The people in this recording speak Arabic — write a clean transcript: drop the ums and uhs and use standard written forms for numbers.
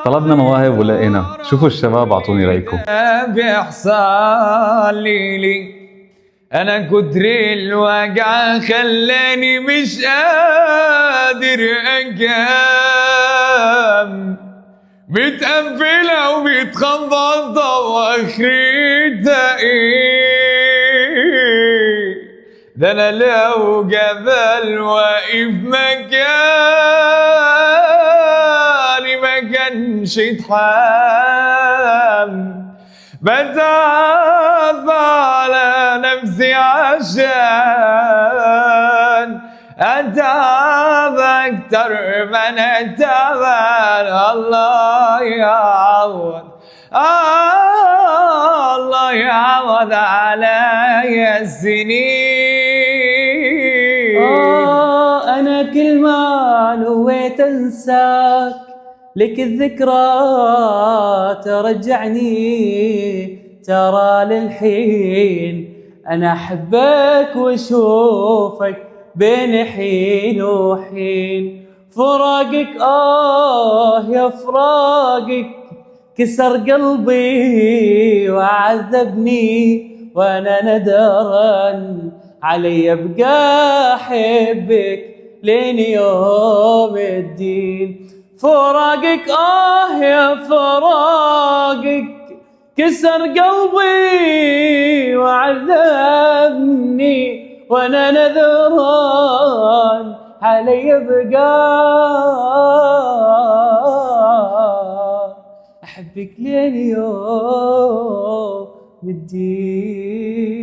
طلبنا مواهب ولقينا، شوفوا الشباب اعطوني رايكم. بيحصل لي انا كتر الوجع خلاني مش قادر اقام، متقفلة ومتخبطة واخرتها ايه؟ ده انا لو جبل واقف مكاني ما كانش اتحام، بتعب على نفسي عشان اتعب اكتر ما انا تعبان. الله يعوض، الله يعوض عليا السنين. انا كل ما نويت انساك لك الذكرى ترجعني، ترى للحين أنا أحبك وأشوفك بين حين وحين. فراقك يا فراقك كسر قلبي وعذبني، وأنا ندرا علي أبقى أحبك لين يوم الدين. فراقك يا فراقك كسر قلبي وعذبني، وانا نذران علي بقى احبك لين يوم الدين.